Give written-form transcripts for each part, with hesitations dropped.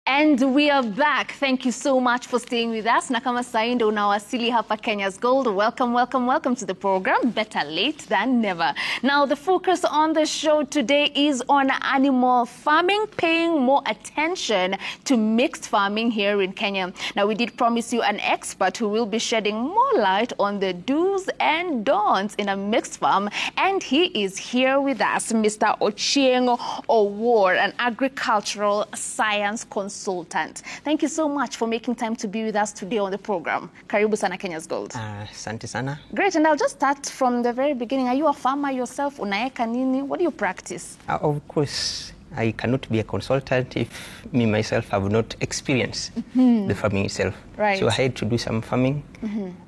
And we are back. Thank you so much for staying with us. Na kama saa hii ndio unawasili hapa Kenya's Gold. Welcome to the program. Better late than never. Now, the focus on the show today is on animal farming, paying more attention to mixed farming here in Kenya. Now, we did promise you an expert who will be shedding more light on the do's and don'ts in a mixed farm. And he is here with us, Mr. Ochieng Owuor, an agricultural science consultant. Thank you so much for making time to be with us today on the program. Karibu sana Kenya's Gold. Asante sana. Great, and I'll just start from the very beginning. Are you a farmer yourself? Unaeka nini? What do you practice? Of course, I cannot be a consultant if me myself have not experienced the farming itself. Right. So I had to do some farming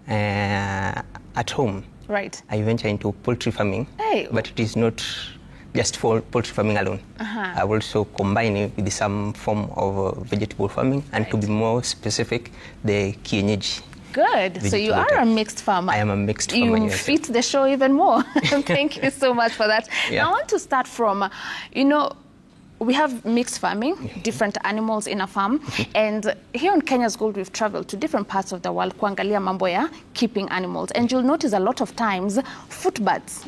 at home. Right. I venture into poultry farming, but it is not just for poultry farming alone. I also combine it with some form of vegetable farming, and to be more specific, the kienyeji. Good. So you are a mixed farmer. I am a mixed farmer. You fit the show even more. Thank you so much for that. Yeah. Now, I want to start from, we have mixed farming, different animals in a farm. And here in Kenya's Gold, we've traveled to different parts of the world, kuangalia mambo ya keeping animals. And you'll notice a lot of times, footbaths,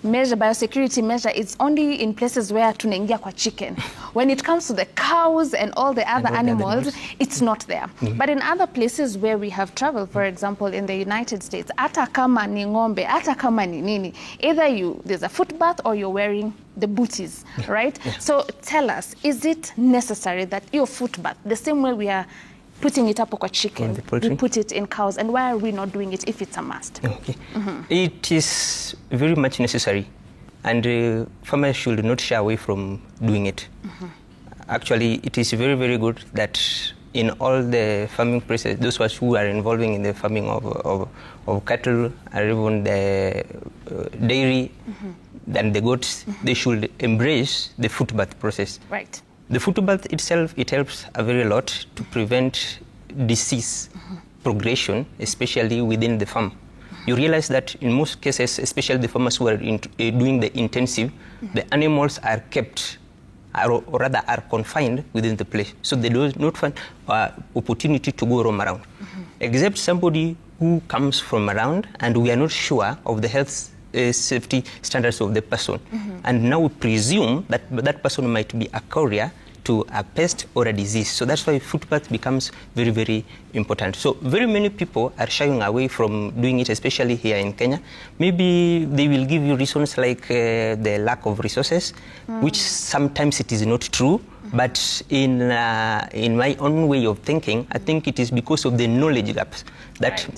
measure, biosecurity measure, it's only in places where tunaingia kwa chicken. When it comes to the cows and all the other animals, it's not there. But in other places where we have traveled, for example, in the United States, ata kama ni ng'ombe, ata kama ni nini, either there's a footbath or you're wearing the booties, right? So tell us, is it necessary that your footbath, the same way we are putting it up kwa chicken, we put it in cows, and why are we not doing it if it's a must? Okay. It is very much necessary, and farmers should not shy away from doing it. Actually, it is very, very good that in all the farming process, those who are involving in the farming of cattle, or even the dairy, and the goats, they should embrace the footbath process. Right. The footbath itself, it helps a very lot to prevent disease progression, especially within the farm. You realize that in most cases, especially the farmers who are doing the intensive, the animals are kept, or rather are confined within the place. So they do not find opportunity to go roam around. Except somebody who comes from around and we are not sure of the health safety standards of the person. And now we presume that that person might be a carrier to a pest or a disease. So that's why footbath becomes very, very important. So very many people are shying away from doing it, especially here in Kenya. Maybe they will give you reasons like the lack of resources, which sometimes it is not true. But in my own way of thinking, I think it is because of the knowledge gaps that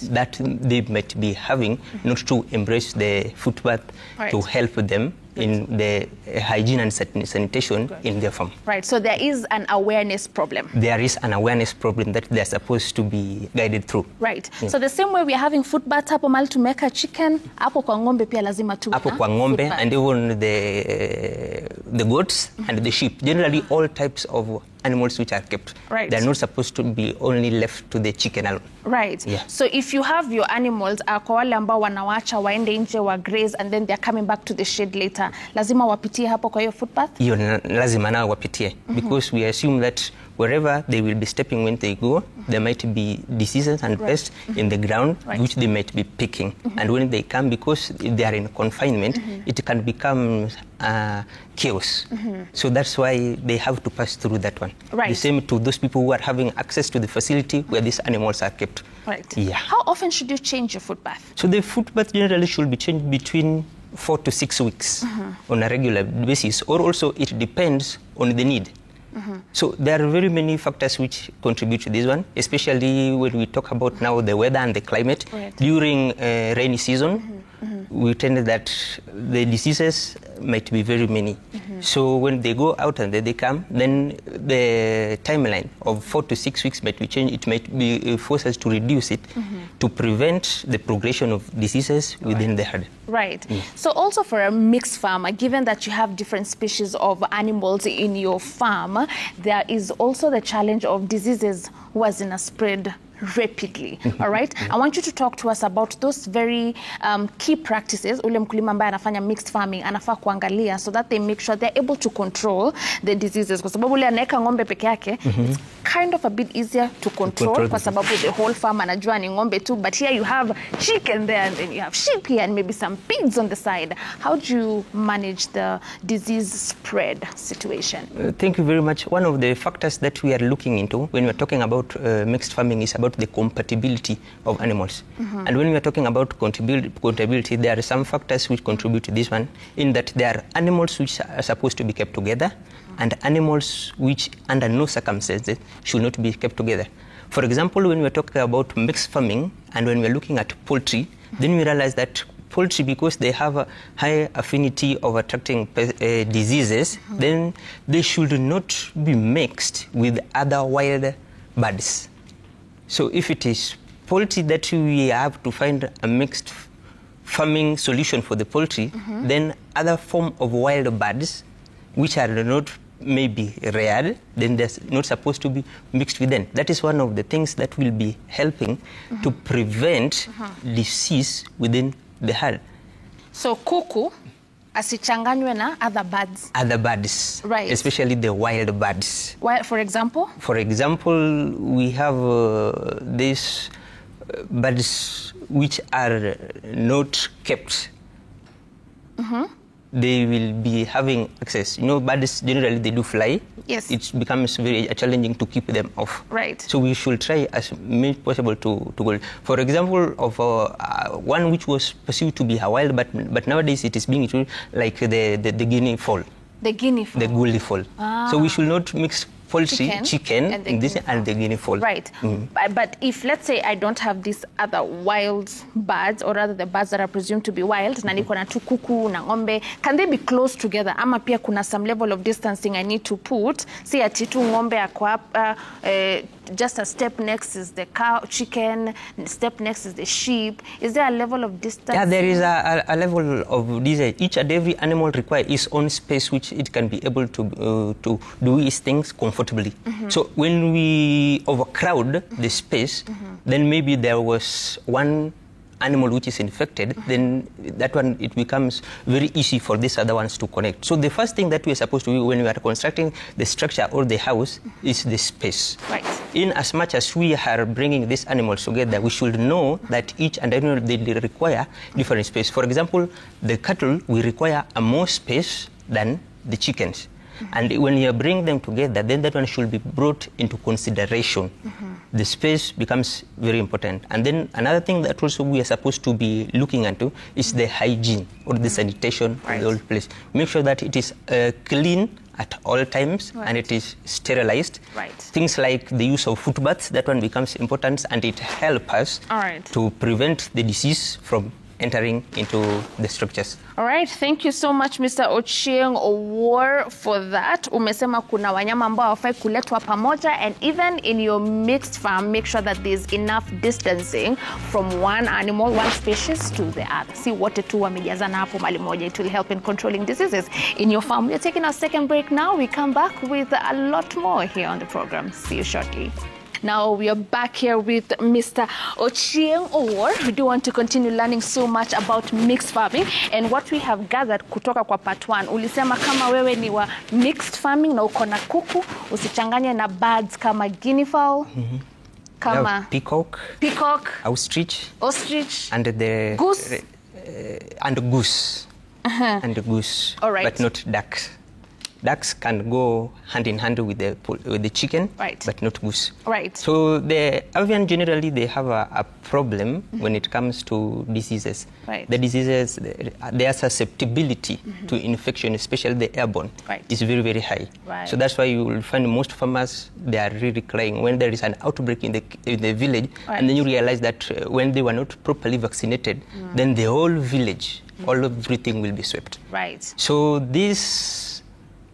they might be having not to embrace the footbath to help them in the hygiene and sanitation in their farm. Right, so there is an awareness problem. There is an awareness problem that they are supposed to be guided through. Right, so the same way we are having footbath hapo mali tumeka chicken, hapo kwa ng'ombe pia lazima tu. Hapo kwa ng'ombe and even the goats and the sheep. Generally all types of animals which are kept. Right. They are not supposed to be only left to the chicken alone. Right. Yeah. So if you have your animals, kwa wale ambao wanawacha waende nje wa graze and then they're coming back to the shed later, lazima wapitie hapo kwa hiyo footpath? Hiyo lazima nao wapitie because we assume that wherever they will be stepping when they go, there might be diseases and pests in the ground which they might be picking. And when they come, because they are in confinement, it can become chaos. So that's why they have to pass through that one. Right. The same to those people who are having access to the facility where these animals are kept. Right. Yeah. How often should you change your footbath? So the footbath generally should be changed between 4 to 6 weeks on a regular basis, or also it depends on the need. So there are very many factors which contribute to this one, especially when we talk about now the weather and the climate. During rainy season, we tend that the diseases might be very many. So when they go out and then they come, then the timeline of 4 to 6 weeks might be changed. It might be force us to reduce it to prevent the progression of diseases within the herd. Right. So also for a mixed farmer, given that you have different species of animals in your farm, there is also the challenge of diseases was in a spread rapidly. All right? I want you to talk to us about those very key practices ule mkulima ambaye anafanya mixed farming anafaa kuangalia so that they make sure they're able to control the diseases. Kwa sababu ule anaweka ng'ombe peke yake, it's kind of a bit easier to control kwa sababu the whole farm anajua ni ng'ombe tu, but here you have chicken there and then you have sheep here and maybe some pigs on the side. How do you manage the disease spread situation? Thank you very much. One of the factors that we are looking into when we are talking about mixed farming is about the compatibility of animals. And when we are talking about compatibility, there are some factors which contribute to this one, in that there are animals which are supposed to be kept together and animals which under no circumstances should not be kept together. For example, when we're talking about mixed farming and when we're looking at poultry, then we realize that poultry, because they have a high affinity of attracting diseases, then they should not be mixed with other wild birds. So if it is poultry that we have to find a mixed farming solution for the poultry, then other form of wild birds which are not maybe rare, then they're not supposed to be mixed with them. That is one of the things that will be helping to prevent disease within the herd. So kuku asichanganywe na other birds. Other birds, right? Especially the wild birds. Well, for example? For example, we have these birds which are not kept. They will be having access. You know, birds generally they do fly. Yes. It becomes very challenging to keep them off. Right. So we should try as much possible to go. For example, of one which was perceived to be a wild, but nowadays it is being treated like the guinea fowl. The guinea fowl. The guinea fowl. So we should not mix poultry, chicken and the guinea fowl. Right. But if, let's say, I don't have these other wild birds, or rather the birds that are presumed to be wild, na niko na tu kuku na ng'ombe, can they be close together? Ama pia kuna some level of distancing I need to put? Say ati tu ng'ombe ako hapa, just a step next is the cow, chicken, step next is the sheep. Is there a level of distance? Yeah, there is a level of this. Each and every animal requires its own space which it can be able to do its things comfortably. So when we overcrowd the space, then maybe there was one animal which is infected, then that one, it becomes very easy for these other ones to connect. So the first thing that we are supposed to do when we are constructing the structure or the house is the space. Right. In as much as we are bringing these animals together, we should know that each and every animal, they require different space. For example, the cattle will require a more space than the chickens. And when you bring them together, then that one should be brought into consideration. The space becomes very important. And then another thing that also we are supposed to be looking into is the hygiene or the sanitation of the whole place. Make sure that it is clean at all times and it is sterilized. Right. Things like the use of foot baths, that one becomes important, and it helps us to prevent the disease from entering into the structures. All right, thank you so much Mr. Ochieng Owuor for that. Umesema kuna wanyama ambao hawafai kuletwa pamoja, and even in your mixed farm, make sure that there's enough distancing from one animal, one species to the other. Si wote tu wamejazana hapo mali moja. It will help in controlling diseases in your farm. We're taking our second break now. We come back with a lot more here on the program. See you shortly. Now we are back here with Mr. Ochieng Owuor. We do want to continue learning so much about mixed farming, and what we have gathered kutoka kwa part 1. Ulisema kama wewe ni wa mixed farming na uko na kuku, usichanganye na birds kama guinea fowl, kama peacock, ostrich, and the goose, and goose, and goose. All right. But not ducks. Ducks can go hand in hand with the chicken, but not goose. Right. So the avian generally they have a problem when it comes to diseases. Right. The diseases, their susceptibility to infection, especially the airborne, is very, very high. Right. So that's why you will find most farmers, they are really crying when there is an outbreak in the village, and then you realize that when they were not properly vaccinated, then the whole village, all everything will be swept. Right. So these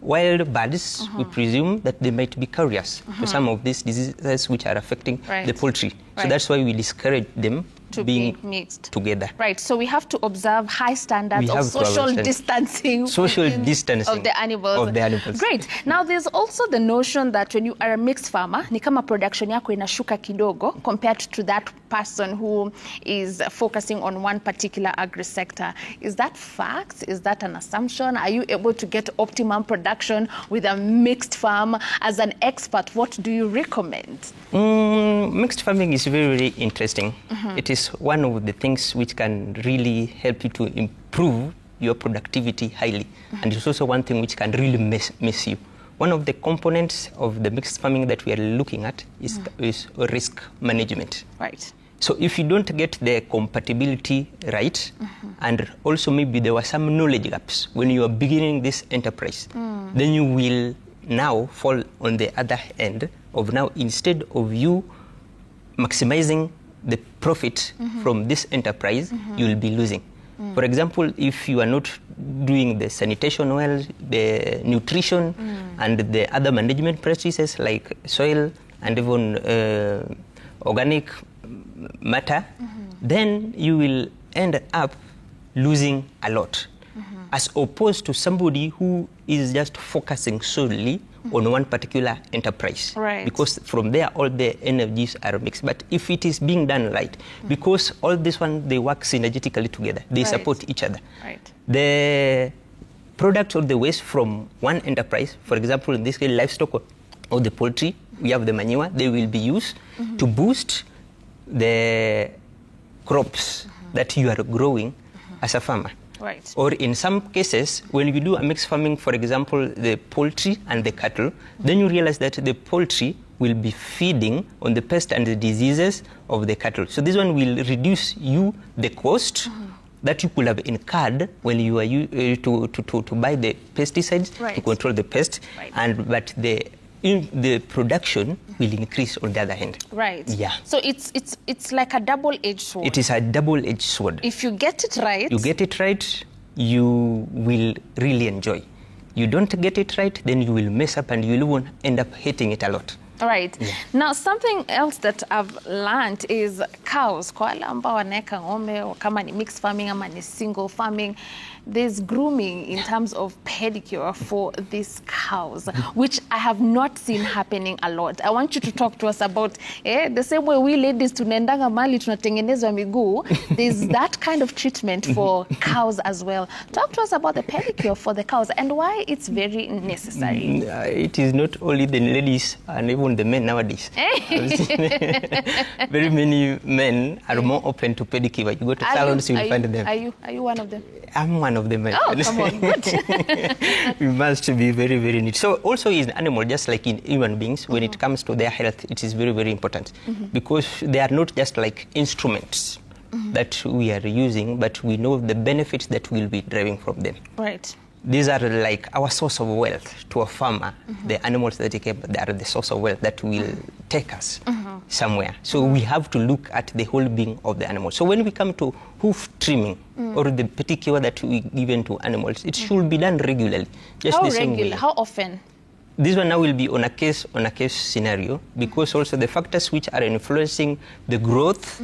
wild birds, we presume that they might be carriers to some of these diseases which are affecting the poultry. So that's why we discourage them being mixed together. Right. So we have to observe high standards of social distancing. Social distancing of the animals. Great. Now there's also the notion that when you are a mixed farmer, ni kama production yako inashuka kidogo compared to that person who is focusing on one particular agri-sector. Is that fact? Is that an assumption? Are you able to get optimum production with a mixed farm? As an expert, what do you recommend? Mixed farming is very, very interesting. It is one of the things which can really help you to improve your productivity highly. And it's also one thing which can really miss you. One of the components of the mixed farming that we are looking at is risk management. Right. So if you don't get the compatibility right, and also maybe there were some knowledge gaps when you are beginning this enterprise, then you will now fall on the other end of now, instead of you maximizing the profit from this enterprise, you will be losing. For example, if you are not doing the sanitation well, the nutrition, and the other management practices like soil and even organic matter, then you will end up losing a lot, as opposed to somebody who is just focusing solely on one particular enterprise. Right. Because from there, all the energies are mixed. But if it is being done right, because all this one, they work synergetically together. They support each other. Right. The products or the waste from one enterprise, for example, in this case, livestock or the poultry, we have the manure, they will be used to boost the crops that you are growing as a farmer. Right. Or in some cases, when you do a mixed farming, for example, the poultry and the cattle, then you realize that the poultry will be feeding on the pest and the diseases of the cattle. So this one will reduce you the cost that you could have incurred when you are to buy the pesticides to control the pest, but the production will increase on the other hand. Right. Yeah. So it's like a double-edged sword. It is a double-edged sword. If you get it right, you will really enjoy. You don't get it right, then you will mess up and you will end up hating it a lot. Right. Yeah. Now, something else that I've learned is cows. Kwa wale ambao wanaweka ng'ombe, kama ni mixed farming ama ni single farming, there's grooming in terms of pedicure for these cows, which I have not seen happening a lot. I want you to talk to us about the same way we ladies tunaendanga mali tunatengenezwa miguu. There's that kind of treatment for cows as well. Talk to us about the pedicure for the cows and why it's very necessary. It is not only the ladies and even the men nowadays. Very many men are more open to pedicure. You go to salons, you will find them. Are you one of them? I'm one of them. Oh, come on, good. We must be very, very neat. So also in animal, just like in human beings, when it comes to their health, it is very, very important because they are not just like instruments that we are using, but we know the benefits that we'll be deriving from them. Right. These are like our source of wealth to a farmer. The animals that they keep, they are the source of wealth that will take us somewhere. So we have to look at the whole being of the animal. So when we come to hoof trimming or the pedicure that we given to animals, it should be done regularly. Just How the same regular? way. How often? This one now will be on a case scenario because also the factors which are influencing the growth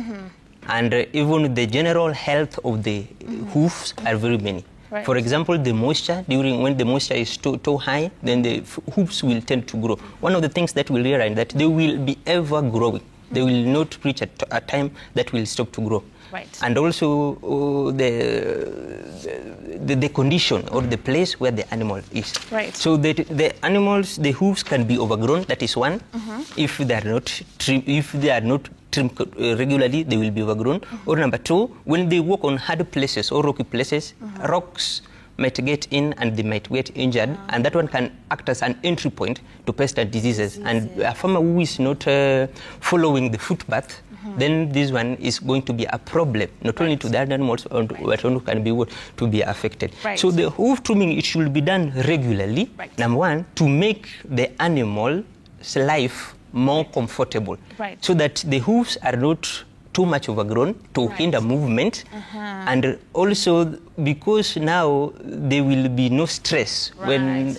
and even the general health of the hoofs are very many. Right. For example, the moisture, when the moisture is too high, then the hooves will tend to grow. One of the things that we'll realize that they will be ever growing. They will not reach a time that will stop to grow. Right. And also the condition or the place where the animal is. Right. So the animals, the hooves can be overgrown. That is one. If they are not trimmed regularly, they will be overgrown. Or number two, when they walk on hard places or rocky places, rocks might get in and they might get injured, and that one can act as an entry point to pest and diseases. And a farmer who is not following the footpath, then this one is going to be a problem, not only to the animals, but also can be to be affected. Right. So the hoof trimming, it should be done regularly, number one, to make the animal's life more comfortable, so that the hooves are not too much overgrown to hinder movement, and also because now there will be no stress when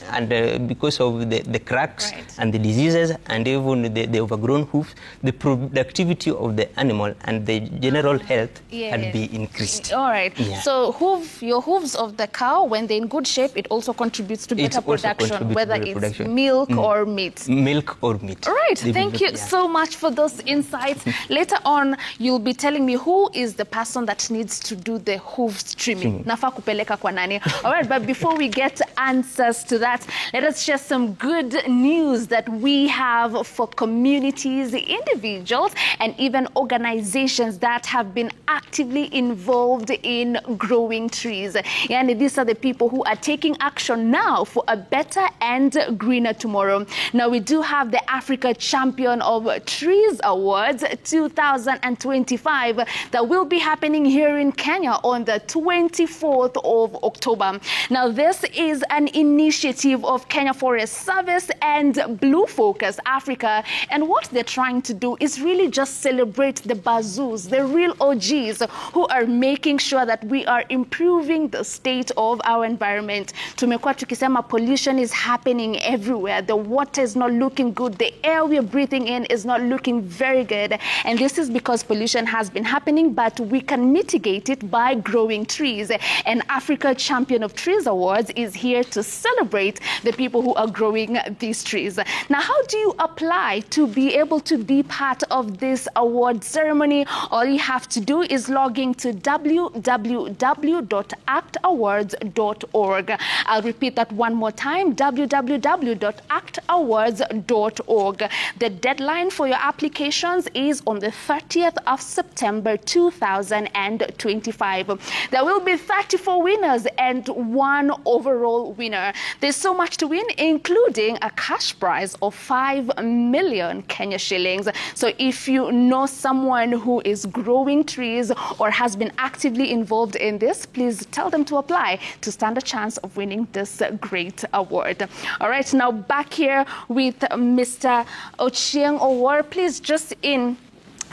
because of the cracks and the diseases and even the overgrown hoof, the productivity of the animal and the general health can be increased. All right. So your hooves of the cow, when they're in good shape, it also contributes to better production, whether it's milk or meat. Milk or meat. All right. Thank you so much for those insights. Later on, you'll be telling me who is the person that needs to do the hooves trimming. Nafaa kupeleka kwa nani? All right, but before we get answers to that, let us share some good news that we have for communities, individuals, and even organizations that have been actively involved in growing trees. And these are the people who are taking action now for a better and greener tomorrow. Now, we do have the Africa Champion of Trees Awards 2025 that will be happening here in Kenya on the 24th of October. Now, this is an initiative of Kenya Forest Service and Blue Focus Africa, and what they're trying to do is really just celebrate the bazoos, the real OGs who are making sure that we are improving the state of our environment. Tumekuwa tukisema pollution is happening everywhere. The water is not looking good. The air we're breathing in is not looking very good. And this is because pollution has been happening, but we can mitigate it by growing trees. And Africa Champion of Trees Awards is here to celebrate the people who are growing these trees. Now, how do you apply to be able to be part of this award ceremony? All you have to do is log into www.actawards.org. I'll repeat that one more time, www.actawards.org. The deadline for your applications is on the 30th of September 2025. There will be 34 winners and 1 overall winner. There's so much to win, including a cash prize of 5 million Kenya shillings. So if you know someone who is growing trees or has been actively involved in this, please tell them to apply to stand a chance of winning this great award. All right, now back here with Mr. Ochieng Owor. Please, just in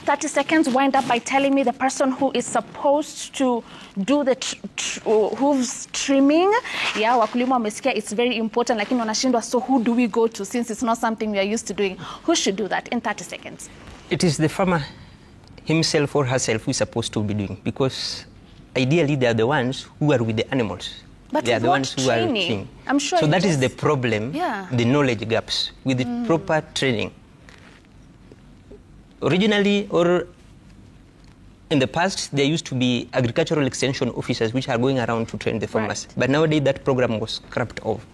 30 seconds, wind up by telling me the person who is supposed to do the hooves trimming. Yeah, wakulima wamesikia it's very important, lakini wanashindwa, so who do we go to since it's not something we are used to doing? Who should do that in 30 seconds? It is the farmer himself or herself who is supposed to be doing, because ideally they are the ones who are with the animals. But they are the ones who are training. I'm sure. So that is the problem, the knowledge gaps with the proper training. Originally, or in the past, there used to be agricultural extension officers which are going around to train the farmers. But nowadays, that program was scrapped off.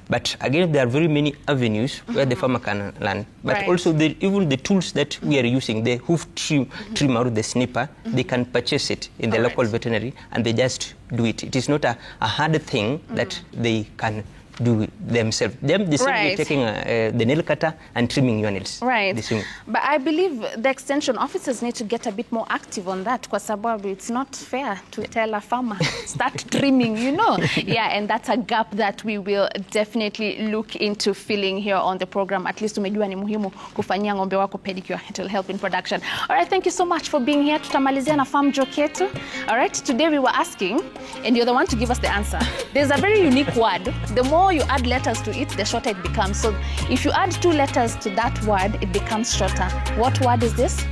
But again, there are very many avenues where the farmer can learn. But also, even the tools that we are using, the hoof trimmer, the snipper, they can purchase it in the local veterinary, and they just do it. It is not a hard thing that they can do themselves. Them, the same way taking the nail cutter and trimming your nails. But I believe the extension officers need to get a bit more active on that, because it's not fair to tell a farmer, start trimming, you know. And that's a gap that we will definitely look into filling here on the program. At least umejua ni muhimu kufanyia ng'ombe wako pedicure. It will help in production. All right, thank you so much for being here. Tutamalizia na farm joke yetu. All right, today we were asking, and you're the one to give us the answer. There's a very unique word. The more you add letters to it, the shorter it becomes. So if you add 2 letters to that word, it becomes shorter. What word is this?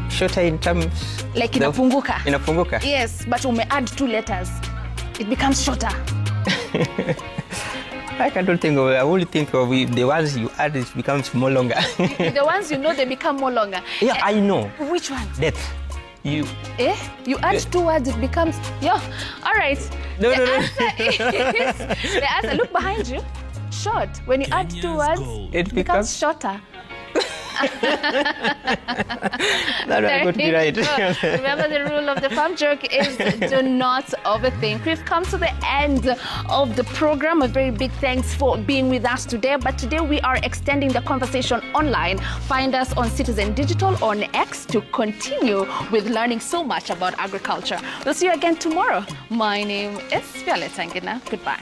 Shorter in terms... Like inapunguka. Inapunguka. Yes, but when we add 2 letters, it becomes shorter. I cannot think of it. I only think of it. The ones you add, it becomes more longer. The ones you know, they become more longer. Yeah, I know. Which one? Death. You add 2 words, it becomes... All right. No. The answer, look behind you. Short. When you add 2 words, it becomes shorter. That I got it right. Remember, the rule of the farm joke is do not overthink. We've come to the end of the program. A very big thanks for being with us today. But today we are extending the conversation online. Find us on Citizen Digital on X to continue with learning so much about agriculture. We'll see you again tomorrow. My name is Violeta Ngina. Goodbye.